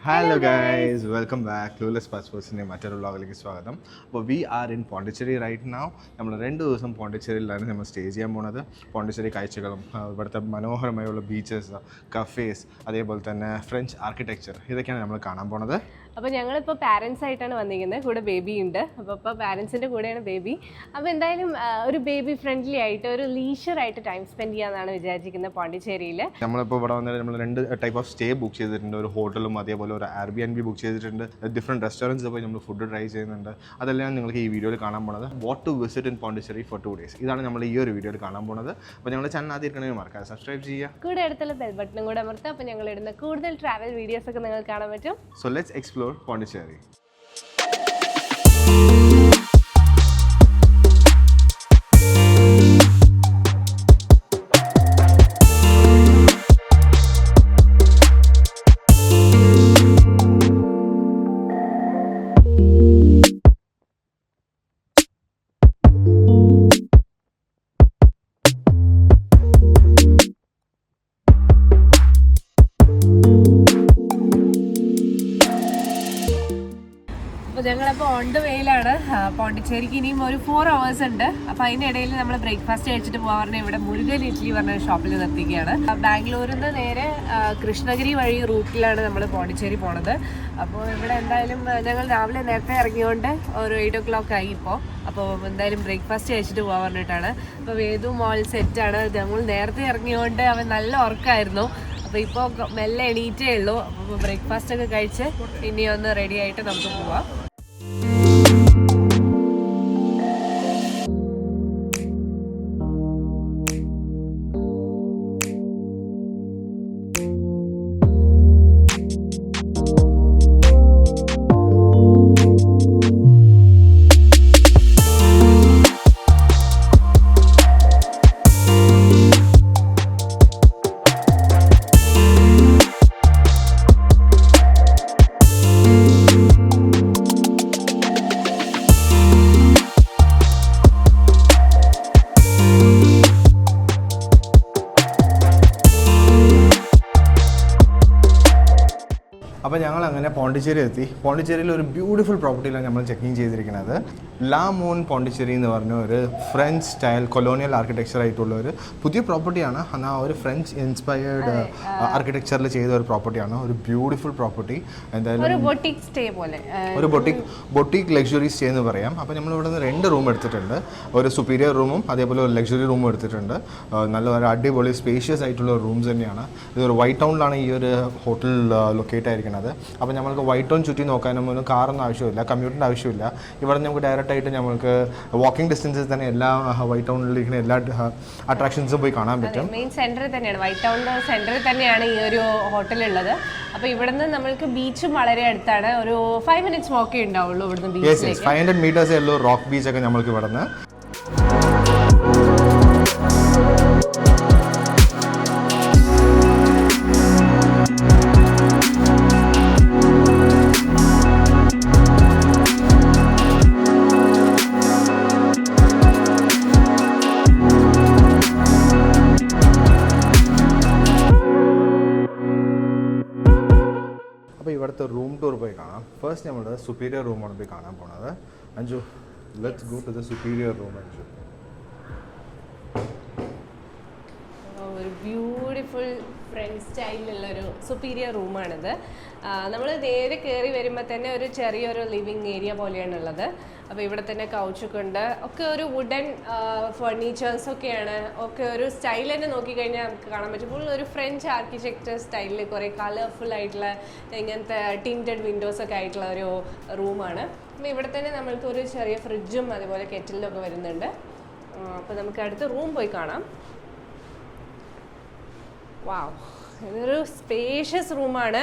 Hello guys, welcome back. Clueless Passportsന്റെ മറ്റൊരു വ്ളോഗിലേക്ക് സ്വാഗതം. അപ്പോൾ we are in Pondicherry right now. നമ്മൾ 2 ദിവസം പോണ്ടിച്ചേരിയിലാണ് നമ്മൾ സ്റ്റേ ചെയ്യാൻ പോകുന്നത്. പോണ്ടിച്ചേരി കാഴ്ചകളും ഇവിടുത്തെ മനോഹരമായുള്ള ബീച്ചസ്, കഫേസ്, അതേപോലെ തന്നെ ഫ്രഞ്ച് ആർക്കിടെക്ചർ ഇതൊക്കെയാണ് നമ്മൾ കാണാൻ പോണത്. അപ്പോൾ ഞങ്ങളിപ്പോൾ പാരൻസ് ആയിട്ടാണ് വന്നിരിക്കുന്നത്, കൂടെ ബേബി ഉണ്ട്. അപ്പോൾ പാരൻസിൻ്റെ കൂടെയാണ് ബേബി. അപ്പോൾ എന്തായാലും ഒരു ബേബി ഫ്രണ്ട്ലി ആയിട്ട് ഒരു ലീഷറായിട്ട് ടൈം സ്പെൻഡ് ചെയ്യാമെന്നാണ് വിചാരിച്ചിരിക്കുന്നത് പോണ്ടിച്ചേരിയിൽ. നമ്മളിപ്പോൾ ഇവിടെ വന്നിട്ട് നമ്മൾ 2 ടൈപ്പ് ഓഫ് സ്റ്റേ ബുക്ക് ചെയ്തിട്ടുണ്ട്. ഒരു ഹോട്ടലും അതേപോലെ ഒരു Airbnb ബുക്ക് ചെയ്തിട്ടുണ്ട്. ഡിഫറെൻറ്റ് റെസ്റ്റോറൻറ്റ്സ് പോയി നമ്മൾ ഫുഡ് ട്രൈ ചെയ്യുന്നുണ്ട്. അതെല്ലാം നിങ്ങൾക്ക് ഈ വീഡിയോയിൽ കാണാൻ പോകുന്നത്. What to visit in Pondicherry for 2 days. ഇതാണ് നമ്മൾ ഈ ഒരു വീഡിയോയിൽ കാണാൻ പോകുന്നത്. അപ്പോൾ ഞങ്ങളുടെ ചാനൽ ആദ്യം ഇരിക്കണമെങ്കിൽ മറക്കാതെ സബ്സ്ക്രൈബ് ചെയ്യുക, കൂടെ അടുത്തുള്ള ബെൽ ബട്ടണും കൂടെ അമർത്തുക. അപ്പോൾ ഞങ്ങൾ ഇടുന്ന കൂടുതൽ ട്രാവൽ വീഡിയോസ് ഒക്കെ നിങ്ങൾക്ക് കാണാൻ പറ്റും. So let's explore Pondicherry. അപ്പോൾ ഞങ്ങളപ്പോൾ ഓൺ ദ വേയിലാണ്. പോണ്ടിച്ചേരിക്ക് ഇനിയും ഒരു 4 hours ഉണ്ട്. അപ്പോൾ അതിനിടയിൽ നമ്മൾ ബ്രേക്ക്ഫാസ്റ്റ് കഴിച്ചിട്ട് പോകാൻ പറഞ്ഞാൽ ഇവിടെ മുരുകൻ ഇഡ്ഡലി പറഞ്ഞ ഷോപ്പിൽ നിർത്തിക്കുകയാണ്. ബാംഗ്ലൂരിൽ നിന്ന് നേരെ കൃഷ്ണഗിരി വഴി റൂട്ടിലാണ് നമ്മൾ പോണ്ടിച്ചേരി പോണത്. അപ്പോൾ ഇവിടെ എന്തായാലും ഞങ്ങൾ രാവിലെ നേരത്തെ ഇറങ്ങിയോണ്ട് ഒരു 8 o'clock ആയി ഇപ്പോൾ. അപ്പോൾ എന്തായാലും ബ്രേക്ക്ഫാസ്റ്റ് കഴിച്ചിട്ട് പോകാൻ പറഞ്ഞിട്ടാണ്. അപ്പോൾ വേദു മോൾ സെറ്റാണ്. ഞങ്ങൾ നേരത്തെ ഇറങ്ങിയോണ്ട് അവൻ നല്ല ഉറക്കമായിരുന്നു. അപ്പോൾ ഇപ്പോൾ മെല്ലെ എണീറ്റേ ഉള്ളൂ. അപ്പോൾ ബ്രേക്ക്ഫാസ്റ്റ് ഒക്കെ കഴിച്ച് ഇനി ഒന്ന് റെഡി ആയിട്ട് നമുക്ക് പോവാം. അപ്പോൾ ഞങ്ങൾ അങ്ങനെ പോണ്ടിച്ചേരി എത്തി. പോണ്ടിച്ചേരിയിൽ ഒരു ബ്യൂട്ടിഫുൾ പ്രോപ്പർട്ടിയിലാണ് നമ്മൾ ചെക്കിങ് ചെയ്തിരിക്കുന്നത്. ലാ മൂൺ പോണ്ടിച്ചേരി എന്ന് പറഞ്ഞ ഒരു ഫ്രഞ്ച് സ്റ്റൈൽ കൊളോണിയൽ ആർക്കിടെക്ചർ ആയിട്ടുള്ള ഒരു പുതിയ പ്രോപ്പർട്ടിയാണ്. എന്നാൽ ഒരു ഫ്രഞ്ച് ഇൻസ്പയർഡ് ആർക്കിടെക്ചറിൽ ചെയ്ത ഒരു പ്രോപ്പർട്ടിയാണ്. ഒരു ബ്യൂട്ടിഫുൾ പ്രോപ്പർട്ടി. എന്തായാലും ഒരു ബൊട്ടിക് ലക്ഷറി സ്റ്റേ എന്ന് പറയാം. അപ്പോൾ നമ്മൾ ഇവിടെ നിന്ന് 2 റൂം എടുത്തിട്ടുണ്ട്. ഒരു സുപ്പീരിയർ റൂമും അതേപോലെ ഒരു ലക്ഷറി റൂമും എടുത്തിട്ടുണ്ട്. നല്ല ഒരു അടിപൊളി സ്പേഷ്യസ് ആയിട്ടുള്ള റൂംസ് തന്നെയാണ്. ഇതൊരു വൈറ്റ് ടൗണിലാണ് ഈ ഒരു ഹോട്ടൽ ലൊക്കേറ്റ് ആയിരിക്കുന്നത്. അപ്പോൾ നമ്മൾക്ക് വൈറ്റ് ടൗൺ ചുറ്റി നോക്കാനും ഒന്നും കാറൊന്നും ആവശ്യമില്ല, കമ്മ്യൂട്ടിൻ്റെ ആവശ്യമില്ല. ഇവിടെ നമുക്ക് ഡയറക്റ്റായിട്ട് നമുക്ക് വാക്കിംഗ് ഡിസ്റ്റൻസിൽ തന്നെ എല്ലാ വൈറ്റ് ടൗണിലിരിക്കുന്ന എല്ലാ അട്രാക്ഷൻസും പോയി കാണാൻ പറ്റും. മെയിൻ സെൻറ്ററിൽ തന്നെയാണ്, വൈറ്റ് ടൗണിൻ്റെ സെൻറ്ററിൽ തന്നെയാണ് ഈ ഒരു ഹോട്ടലുള്ളത്. അപ്പോൾ ഇവിടുന്ന് നമ്മൾക്ക് ബീച്ചും വളരെ അടുത്താണ്. ഒരു 5 minutes വാക്കേ ഉണ്ടാവുള്ളൂ ഇവിടുന്ന് ബീച്ചിലേക്ക്. 500 meters ഉള്ളൂ റോക്ക് ബീച്ചൊക്കെ നമ്മൾക്ക് ഇവിടുന്ന്. അപ്പോൾ ഇവിടുത്തെ റൂം ടൂർ പോയി കാണാം. ഫസ്റ്റ് നമ്മൾ സുപ്പീരിയർ റൂമാണ് പോയി കാണാൻ പോണത്. Anju, let's go to the superior room. Anju, ഒരു ബ്യൂട്ടിഫുൾ ഫ്രഞ്ച് സ്റ്റൈലിലുള്ളൊരു സുപ്പീരിയർ റൂമാണിത്. നമ്മൾ നേരെ കയറി വരുമ്പോൾ തന്നെ ഒരു ചെറിയൊരു ലിവിങ് ഏരിയ പോലെയാണുള്ളത്. അപ്പോൾ ഇവിടെ തന്നെ കൗച്ചൊക്കെ ഉണ്ട്. ഒക്കെ ഒരു വുഡൻ ഫർണിച്ചേഴ്സൊക്കെയാണ്. ഒക്കെ ഒരു സ്റ്റൈൽ തന്നെ നോക്കിക്കഴിഞ്ഞാൽ നമുക്ക് കാണാൻ പറ്റും. ഫുൾ ഒരു ഫ്രഞ്ച് ആർക്കിടെക്ചർ സ്റ്റൈലിൽ കുറേ കളർഫുൾ ആയിട്ടുള്ള ഇങ്ങനത്തെ ടിൻറ്റഡ് വിൻഡോസൊക്കെ ആയിട്ടുള്ള ഒരു റൂമാണ്. അപ്പോൾ ഇവിടെ തന്നെ നമ്മൾക്ക് ഒരു ചെറിയ ഫ്രിഡ്ജും അതുപോലെ കെറ്റിലൊക്കെ വരുന്നുണ്ട്. അപ്പോൾ നമുക്ക് അടുത്ത റൂം പോയി കാണാം. വാവ്, ഇതൊരു സ്പേഷ്യസ് റൂമാണ്.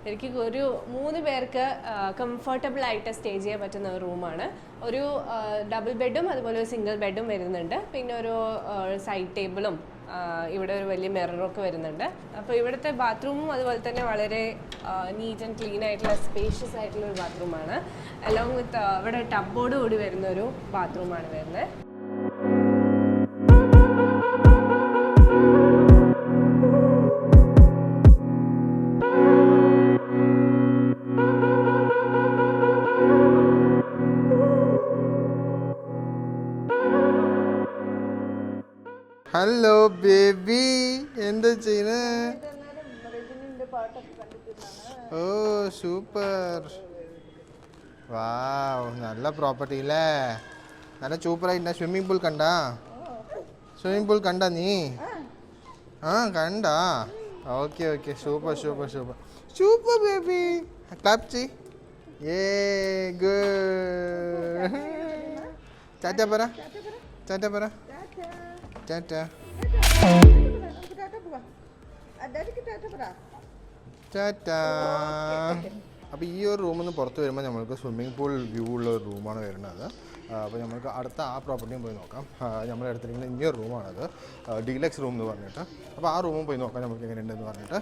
എനിക്ക് ഒരു 3 പേർക്ക് കംഫർട്ടബിൾ ആയിട്ട് സ്റ്റേ ചെയ്യാൻ പറ്റുന്ന ഒരു റൂമാണ്. ഒരു ഡബിൾ ബെഡും അതുപോലെ ഒരു സിംഗിൾ ബെഡും വരുന്നുണ്ട്. പിന്നെ ഒരു സൈഡ് ടേബിളും ഇവിടെ ഒരു വലിയ മിററൊക്കെ വരുന്നുണ്ട്. അപ്പോൾ ഇവിടുത്തെ ബാത്റൂമും അതുപോലെ തന്നെ വളരെ നീറ്റ് ആൻഡ് ക്ലീൻ ആയിട്ടുള്ള സ്പേഷ്യസ് ആയിട്ടുള്ള ഒരു ബാത്റൂമാണ്. അലോങ് വിത്ത് ഇവിടെ ടബ്ബോട് കൂടി വരുന്ന ഒരു ബാത്റൂമാണ് വരുന്നത്. ഹലോ ബേബി, എന്താ ചെയ്യുന്നത്? ഓ സൂപ്പർ, വാവ്, നല്ല പ്രോപ്പർട്ടി അല്ലേ? നല്ല സൂപ്പറായിട്ട്. സ്വിമ്മിംഗ് പൂൾ കണ്ടാ? സ്വിമ്മിംഗ് പൂൾ കണ്ടാ നീ? ആ കണ്ടാ? Okay okay, super super super super baby. Clap ചെയ്. ഏ ഗുഡ്. ടാറ്റ പറ, ടാറ്റ പറ, ടാറ്റ. ടാറ്റ. അപ്പോൾ ഈ ഒരു റൂമിൽ നിന്ന് പുറത്ത് വരുമ്പോൾ നമ്മൾക്ക് സ്വിമ്മിംഗ് പൂൾ വ്യൂ ഉള്ള ഒരു റൂമാണ് വരുന്നത്. അപ്പോൾ നമുക്ക് അടുത്ത ആ പ്രോപ്പർട്ടിയും പോയി നോക്കാം. നമ്മൾ എടുത്തിരിക്കുന്ന ഈ ഒരു റൂമാണത്, ഡീലക്സ് റൂം എന്ന് പറഞ്ഞിട്ട്. അപ്പോൾ ആ റൂമും പോയി നോക്കാം നമുക്ക് എങ്ങനെയുണ്ടെന്ന് പറഞ്ഞിട്ട്.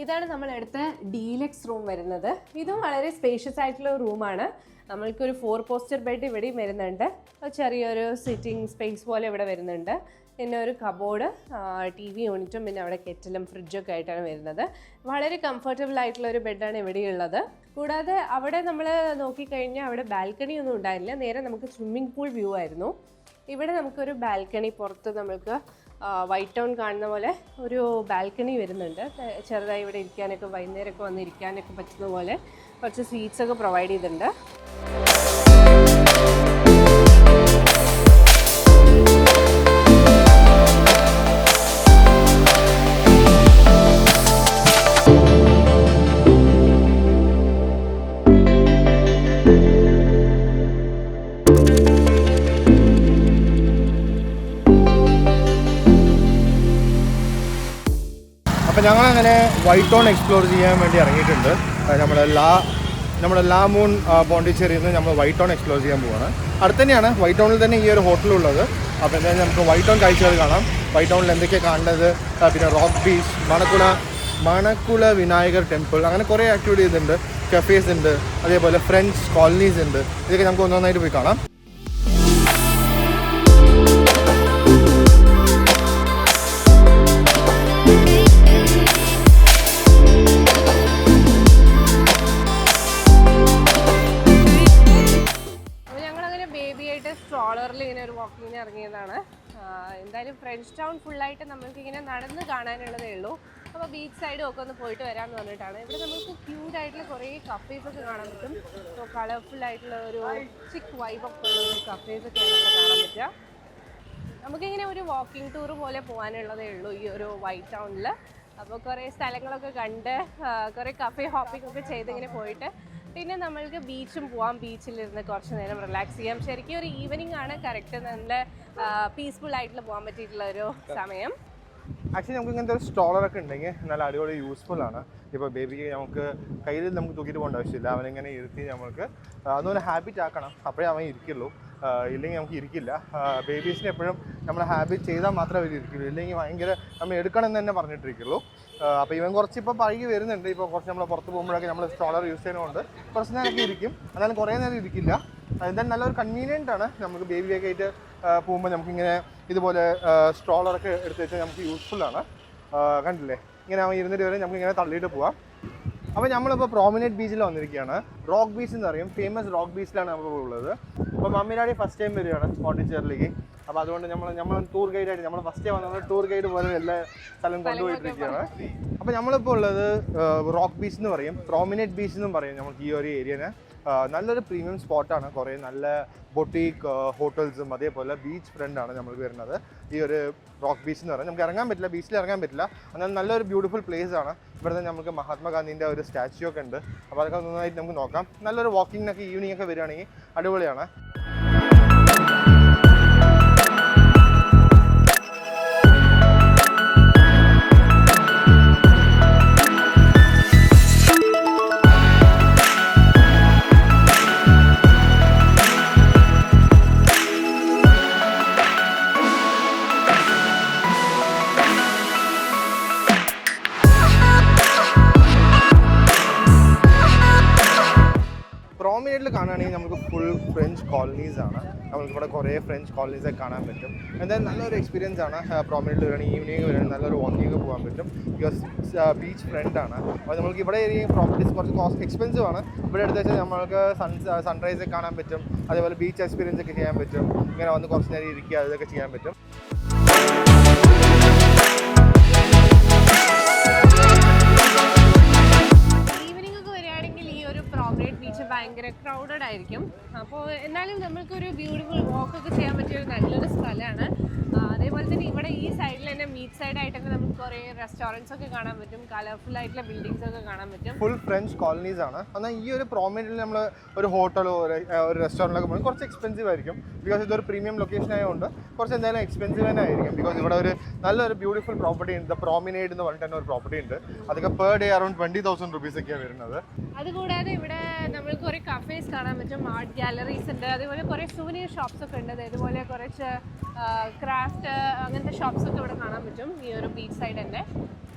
ഇതാണ് നമ്മളെടുത്ത ഡീലക്സ് റൂം വരുന്നത്. ഇതും വളരെ സ്പേഷ്യസ് ആയിട്ടുള്ള റൂമാണ്. നമ്മൾക്കൊരു 4 പോസ്റ്റർ ബെഡ് ഇവിടെയും വരുന്നുണ്ട്. ചെറിയൊരു സിറ്റിംഗ് സ്പേസ് പോലെ ഇവിടെ വരുന്നുണ്ട്. പിന്നെ ഒരു കബോർഡ്, TV യൂണിറ്റും, പിന്നെ അവിടെ കെറ്റിലും ഫ്രിഡ്ജൊക്കെ ആയിട്ടാണ് വരുന്നത്. വളരെ കംഫർട്ടബിൾ ആയിട്ടുള്ള ഒരു ബെഡാണ് ഇവിടെയുള്ളത്. കൂടാതെ അവിടെ നമ്മൾ നോക്കിക്കഴിഞ്ഞാൽ അവിടെ ബാൽക്കണി ഒന്നും ഉണ്ടായില്ല, നേരെ നമുക്ക് സ്വിമ്മിംഗ് പൂൾ വ്യൂ ആയിരുന്നു. ഇവിടെ നമുക്കൊരു ബാൽക്കണി, പുറത്ത് നമുക്ക് വൈറ്റ് ടൗൺ കാണുന്ന പോലെ ഒരു ബാൽക്കണി വരുന്നുണ്ട്. ചെറുതായി ഇവിടെ ഇരിക്കാനൊക്കെ, വൈകുന്നേരമൊക്കെ വന്ന് ഇരിക്കാനൊക്കെ പറ്റുന്ന പോലെ കുറച്ച് സീറ്റ്സൊക്കെ പ്രൊവൈഡ് ചെയ്തിട്ടുണ്ട്. അപ്പോൾ ഞങ്ങളങ്ങനെ വൈറ്റ് ടൗൺ എക്സ്പ്ലോർ ചെയ്യാൻ വേണ്ടി ഇറങ്ങിയിട്ടുണ്ട്. നമ്മുടെ ലാ മൂൺ പോണ്ടിച്ചേരിയിൽ നിന്ന് നമ്മൾ വൈറ്റ് ടൗൺ എക്സ്പ്ലോർ ചെയ്യാൻ പോവുകയാണ്. അടുത്ത് തന്നെയാണ്, വൈറ്റ് ടൗണിൽ തന്നെ ഈ ഒരു ഹോട്ടലുള്ളത്. അപ്പോൾ എന്തായാലും നമുക്ക് വൈറ്റ് ടൗൺ കാഴ്ചകൾ കാണാം. വൈറ്റ് ടൗണിൽ എന്തൊക്കെയാണ് കാണേണ്ടത്, പിന്നെ rock beach, Manakula Vinayagar temple, അങ്ങനെ കുറേ ആക്ടിവിറ്റീസ് ഉണ്ട്. കഫേസ് ഉണ്ട്, അതേപോലെ ഫ്രഞ്ച് കോളനീസ് ഉണ്ട്. ഇതൊക്കെ നമുക്ക് ഒന്നൊന്നായിട്ട് പോയി കാണാം. സ്ട്രോളറിൽ ഇങ്ങനെ ഒരു വാക്കിങ്ങിന് ഇറങ്ങിയതാണ്. എന്തായാലും ഫ്രഞ്ച് ടൗൺ ഫുള്ളായിട്ട് നമ്മൾക്ക് ഇങ്ങനെ നടന്ന് കാണാനുള്ളതേ ഉള്ളൂ. അപ്പോൾ ബീച്ച് സൈഡും ഒക്കെ ഒന്ന് പോയിട്ട് വരാമെന്ന് പറഞ്ഞിട്ടാണ്. ഇവിടെ നമുക്ക് ക്യൂട്ട് ആയിട്ടുള്ള കുറേ കഫേസൊക്കെ കാണാൻ പറ്റും. അപ്പോൾ കളർഫുൾ ആയിട്ടുള്ള ഒരു ചിക്ക് വൈബൊക്കെ ഉള്ള ഒരു കഫേസൊക്കെയാണ് ഇവിടെ കാണാൻ പറ്റുക. നമുക്കിങ്ങനെ ഒരു വാക്കിംഗ് ടൂർ പോലെ പോകാനുള്ളതേ ഉള്ളൂ ഈ ഒരു വൈറ്റ് ടൗണിൽ. അപ്പോൾ കുറേ സ്ഥലങ്ങളൊക്കെ കണ്ട് കുറേ കഫേ ഹോപ്പിംഗ് ഒക്കെ ചെയ്ത് ഇങ്ങനെ പോയിട്ട് പിന്നെ നമ്മൾക്ക് ബീച്ചും പോവാം. ബീച്ചിലിരുന്ന് കുറച്ച് നേരം റിലാക്സ് ചെയ്യാം. ശരിക്കും ഒരു ഈവനിങ് ആണ് കറക്റ്റ്, നല്ല പീസ്ഫുൾ ആയിട്ടുള്ള പോകാൻ പറ്റിയിട്ടുള്ള ഒരു സമയം. ആക്ച്വലി നമുക്ക് ഇങ്ങനത്തെ ഒരു സ്ട്രോളറൊക്കെ ഉണ്ടെങ്കിൽ നല്ല അടിപൊളി യൂസ്ഫുൾ ആണ്. ഇപ്പോൾ ബേബിക്ക് നമുക്ക് കയ്യിൽ നമുക്ക് തൂക്കിയിട്ട് പോകേണ്ട ആവശ്യമില്ല. അവനിങ്ങനെ ഇരുത്തി നമുക്ക് അതൊന്ന് ഹാബിറ്റ് ആക്കണം, അപ്പോഴേ അവൻ ഇരിക്കുള്ളൂ. ഇല്ലെങ്കിൽ നമുക്ക് ഇരിക്കില്ല. ബേബീസിന് എപ്പോഴും നമ്മൾ ഹാബിറ്റ് ചെയ്താൽ മാത്രമേ അവർ ഇരിക്കുള്ളൂ, ഇല്ലെങ്കിൽ ഭയങ്കര നമ്മൾ എടുക്കണം എന്ന് തന്നെ പറഞ്ഞിട്ടിരിക്കുള്ളൂ. അപ്പോൾ ഇവൻ കുറച്ച് ഇപ്പോൾ പഴകി വരുന്നുണ്ട്. ഇപ്പോൾ കുറച്ച് നമ്മൾ പുറത്ത് പോകുമ്പോഴൊക്കെ നമ്മൾ സ്ട്രോളർ യൂസ് ചെയ്യുന്നതുകൊണ്ട് കുറച്ച് നേരമൊക്കെ ഇരിക്കും, എന്നാലും കുറേ നേരം ഇരിക്കില്ല. എന്തായാലും നല്ലൊരു കൺവീനിയൻ്റ് ആണ്. നമുക്ക് ബേബിയൊക്കെ ആയിട്ട് പോകുമ്പോൾ നമുക്കിങ്ങനെ ഇതുപോലെ സ്ട്രോളറൊക്കെ എടുത്ത് വെച്ചാൽ നമുക്ക് യൂസ്ഫുള്ളാണ്. കണ്ടില്ലേ, ഇങ്ങനെ അവൻ ഇരുന്നിട്ട് വരെ നമുക്ക് ഇങ്ങനെ തള്ളിയിട്ട് പോവാം. അപ്പോൾ നമ്മളിപ്പോൾ പ്രോമിനേറ്റ് ബീച്ചിൽ വന്നിരിക്കുകയാണ്. റോക്ക് ബീച്ച് എന്ന് പറയും, ഫേമസ് റോക്ക് ബീച്ചിലാണ് നമ്മൾ ഉള്ളത്. അപ്പോൾ മമ്മി ഡാഡി ഫസ്റ്റ് ടൈം വരികയാണ് പോണ്ടിച്ചേരിയിലേക്ക്. അപ്പോൾ അതുകൊണ്ട് നമ്മൾ ടൂർ ഗൈഡായിട്ട് നമ്മൾ ഫസ്റ്റ് ടൈം വന്നത് ടൂർ ഗൈഡ് പോലെ എല്ലാ സ്ഥലം കൊണ്ടുപോയിട്ടിരിക്കുകയാണ്. അപ്പോൾ നമ്മളിപ്പോൾ ഉള്ളത് റോക്ക് ബീച്ച് എന്ന് പറയും, പ്രോമിനേറ്റ് ബീച്ച് എന്നും പറയും നമുക്ക് ഈ ഒരു ഏരിയനെ. നല്ലൊരു പ്രീമിയം സ്പോട്ടാണ്. കുറേ നല്ല ബൊട്ടീക്ക് ഹോട്ടൽസും അതേപോലെ ബീച്ച് ഫ്രണ്ടാണ് നമ്മൾക്ക് വരുന്നത് ഈ ഒരു റോക്ക് ബീച്ച് എന്ന് പറയുന്നത്. നമുക്ക് ഇറങ്ങാൻ പറ്റില്ല, ബീച്ചിൽ ഇറങ്ങാൻ പറ്റില്ല, എന്നാൽ നല്ലൊരു ബ്യൂട്ടിഫുൾ പ്ലേസ് ആണ്. ഇവിടെ നിന്ന് നമുക്ക് മഹാത്മാഗാന്ധിൻ്റെ ഒരു സ്റ്റാച്യു ഒക്കെ ഉണ്ട്. അപ്പോൾ അതൊക്കെ നന്നായിട്ട് നമുക്ക് നോക്കാം. നല്ലൊരു വാക്കിങ്ങിനൊക്കെ ഈവനിങ് ഒക്കെ വരികയാണെങ്കിൽ അടിപൊളിയാണ്. പ്രോമിനേറ്റിൽ കാണുകയാണെങ്കിൽ നമുക്ക് ഫുൾ ഫ്രഞ്ച് കോളനീസ് ആണ്. നമുക്കിവിടെ കുറേ ഫ്രഞ്ച് കോളനീസൊക്കെ കാണാൻ പറ്റും. എന്തായാലും നല്ലൊരു എക്സ്പീരിയൻസ് ആണ്. പ്രോമിനേറ്റിൽ വരികയാണെങ്കിൽ ഈവനിങ് വരികയാണെങ്കിൽ നല്ലൊരു വാക്കിംഗ് പോകാൻ പറ്റും. ബിക്കോസ് ബീച്ച് ഫ്രണ്ടാണ്. അപ്പോൾ നമുക്ക് ഇവിടെ പ്രോപ്പർട്ടീസ് കുറച്ച് എക്സ്പെൻസീവ് ആണ്. ഇവിടെ എടുത്ത് വെച്ചാൽ നമ്മൾക്ക് സൺറൈസ് ഒക്കെ കാണാൻ പറ്റും, അതേപോലെ ബീച്ച് എക്സ്പീരിയൻസ് ഒക്കെ ചെയ്യാൻ പറ്റും. ഇങ്ങനെ വന്ന് കുറച്ച് നേരം ഇരിക്കുക, അതൊക്കെ ചെയ്യാൻ പറ്റും. ഭയങ്കര ക്രൗഡഡ് ആയിരിക്കും. അപ്പോൾ എന്നാലും നമ്മൾക്കൊരു ബ്യൂട്ടിഫുൾ വാക്കൊക്കെ ചെയ്യാൻ പറ്റിയ ഒരു നല്ലൊരു സ്ഥലമാണ്. അതേപോലെ തന്നെ ഇവിടെ ഈ സൈഡിൽ തന്നെ ബീച്ച് സൈഡായിട്ട് തന്നെ നമുക്ക് കുറേ റെസ്റ്റോറൻറ്റ്സ് ഒക്കെ കാണാൻ പറ്റും, കളർഫുൾ ആയിട്ടുള്ള ബിൽഡിങ്സ് ഒക്കെ കാണാൻ പറ്റും. ഫുൾ ഫ്രഞ്ച് കോളനീസ് ആണ്. എന്നാൽ ഈ ഒരു പ്രോമിനൻറ്റിൽ നമ്മൾ ഒരു ഹോട്ടലോ ഒരു റെസ്റ്റോറൻറ്റിലൊക്കെ പോകുമ്പോൾ കുറച്ച് എക്സ്പെൻസീവ് ആയിരിക്കും. ബിക്കോസ് ഇതൊരു പ്രീമിയം ലൊക്കേഷൻ ആയതുകൊണ്ട് കുറച്ച് എന്തായാലും എക്സ്പെൻസീവ് തന്നെ ആയിരിക്കും. ബിക്കോസ് ഇവിടെ ഒരു നല്ലൊരു ബ്യൂട്ടിഫുൾ പ്രോപ്പർട്ടി ഉണ്ട്, ദ പ്രോമിനേഡ് എന്ന് പറഞ്ഞിട്ട് തന്നെ ഒരു പ്രോപ്പർട്ടി ഉണ്ട്. അതൊക്കെ പെർ ഡേ അറൗണ്ട് 20,000 rupees ഒക്കെയാണ് വരുന്നത്. അതുകൂടാതെ ഇവിടെ നമ്മൾ കുറേ കഫേസ് കാണാൻ പറ്റും, ആർട്ട് ഗാലറീസ് ഉണ്ട്, അതേപോലെ കുറേ സുവനീർ ഷോപ്സ് ഒക്കെ ഉണ്ട്. അതേപോലെ കുറച്ച് ക്രാഫ്റ്റ് അങ്ങനത്തെ ഷോപ്സ് ഒക്കെ ഇവിടെ കാണാൻ പറ്റും ഈ ഒരു ബീച്ച് സൈഡ് തന്നെ.